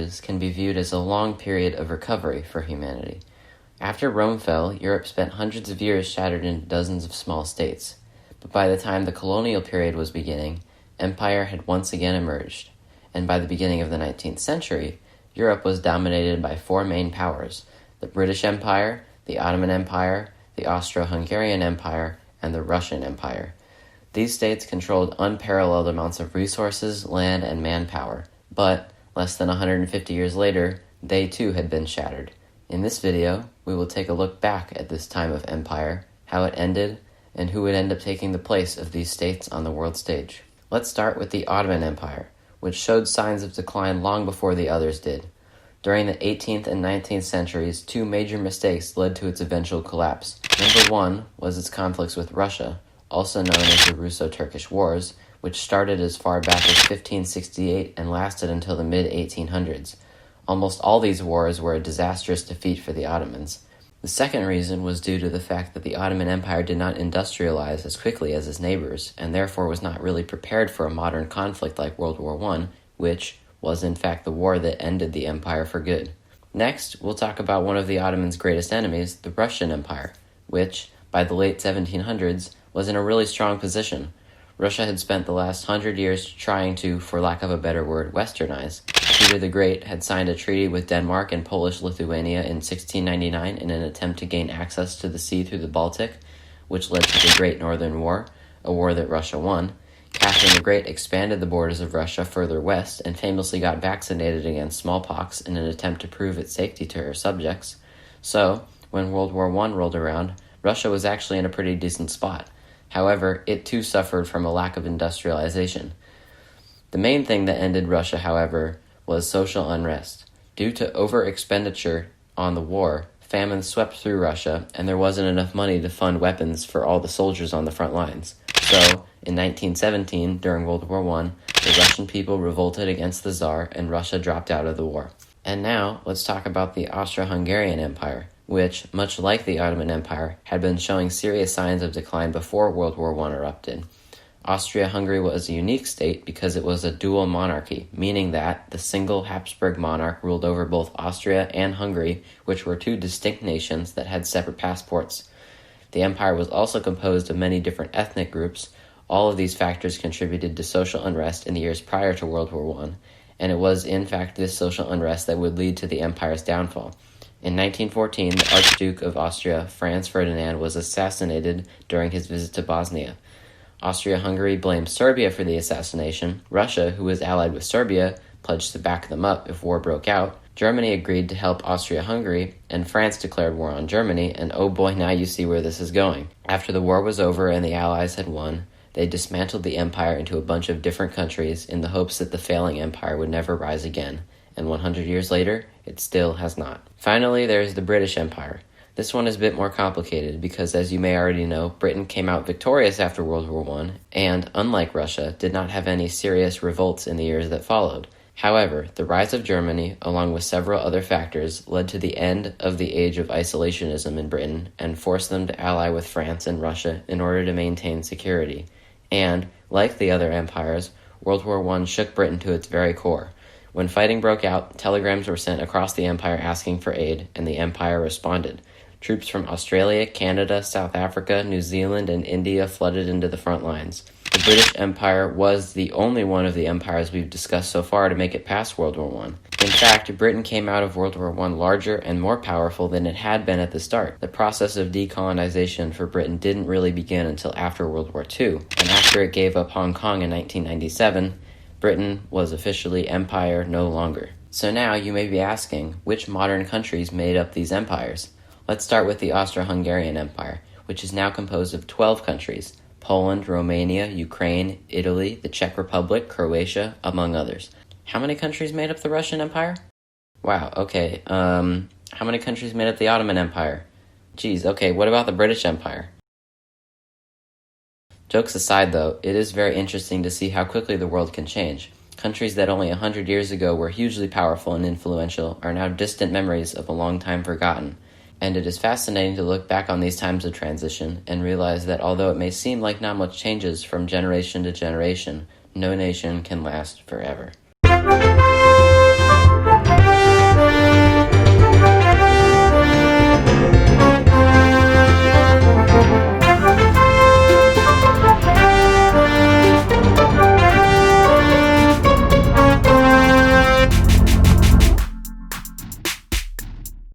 Ages can be viewed as a long period of recovery for humanity. After Rome fell, Europe spent hundreds of years shattered into dozens of small states. But by the time the colonial period was beginning, empire had once again emerged. And by the beginning of the 19th century, Europe was dominated by four main powers: the British Empire, the Ottoman Empire, the Austro-Hungarian Empire, and the Russian Empire. These states controlled unparalleled amounts of resources, land, and manpower, but less than 150 years later, they too had been shattered. In this video, we will take a look back at this time of empire, how it ended, and who would end up taking the place of these states on the world stage. Let's start with the Ottoman Empire, which showed signs of decline long before the others did. During the 18th and 19th centuries, two major mistakes led to its eventual collapse. Number one was its conflicts with Russia, also known as the Russo-Turkish Wars, which started as far back as 1568 and lasted until the mid-1800s. Almost all these wars were a disastrous defeat for the Ottomans. The second reason was due to the fact that the Ottoman Empire did not industrialize as quickly as its neighbors, and therefore was not really prepared for a modern conflict like World War I, which was in fact the war that ended the empire for good. Next, we'll talk about one of the Ottomans' greatest enemies, the Russian Empire, which, by the late 1700s, was in a really strong position. Russia had spent the last 100 years trying to, for lack of a better word, westernize. Peter the Great had signed a treaty with Denmark and Polish Lithuania in 1699 in an attempt to gain access to the sea through the Baltic, which led to the Great Northern War, a war that Russia won. Catherine the Great expanded the borders of Russia further west and famously got vaccinated against smallpox in an attempt to prove its safety to her subjects. So, when World War I rolled around, Russia was actually in a pretty decent spot. However, it too suffered from a lack of industrialization. The main thing that ended Russia, however, was social unrest. Due to over-expenditure on the war, famine swept through Russia, and there wasn't enough money to fund weapons for all the soldiers on the front lines. So, in 1917, during World War I, the Russian people revolted against the Tsar, and Russia dropped out of the war. And now, let's talk about the Austro-Hungarian Empire, which, much like the Ottoman Empire, had been showing serious signs of decline before World War I erupted. Austria-Hungary was a unique state because it was a dual monarchy, meaning that the single Habsburg monarch ruled over both Austria and Hungary, which were two distinct nations that had separate passports. The empire was also composed of many different ethnic groups. All of these factors contributed to social unrest in the years prior to World War I, and it was in fact this social unrest that would lead to the empire's downfall. In 1914, the Archduke of Austria, Franz Ferdinand, was assassinated during his visit to Bosnia. Austria-Hungary blamed Serbia for the assassination. Russia, who was allied with Serbia, pledged to back them up if war broke out. Germany agreed to help Austria-Hungary, and France declared war on Germany, and oh boy, now you see where this is going. After the war was over and the Allies had won, they dismantled the empire into a bunch of different countries in the hopes that the failing empire would never rise again. And 100 years later, it still has not. Finally, there's the British Empire. This one is a bit more complicated because, as you may already know, Britain came out victorious after World War I, and, unlike Russia, did not have any serious revolts in the years that followed. However, the rise of Germany, along with several other factors, led to the end of the age of isolationism in Britain and forced them to ally with France and Russia in order to maintain security. And, like the other empires, World War I shook Britain to its very core. When fighting broke out, telegrams were sent across the empire asking for aid, and the empire responded. Troops from Australia, Canada, South Africa, New Zealand, and India flooded into the front lines. The British Empire was the only one of the empires we've discussed so far to make it past World War I. In fact, Britain came out of World War I larger and more powerful than it had been at the start. The process of decolonization for Britain didn't really begin until after World War II, and after it gave up Hong Kong in 1997, Britain was officially empire no longer. So now you may be asking, which modern countries made up these empires? Let's start with the Austro-Hungarian Empire, which is now composed of 12 countries: Poland, Romania, Ukraine, Italy, the Czech Republic, Croatia, among others. How many countries made up the Russian Empire? Wow, okay. How many countries made up the Ottoman Empire? Geez, okay, what about the British Empire? Jokes aside, though, it is very interesting to see how quickly the world can change. Countries that only 100 years ago were hugely powerful and influential are now distant memories of a long time forgotten. And it is fascinating to look back on these times of transition and realize that although it may seem like not much changes from generation to generation, no nation can last forever.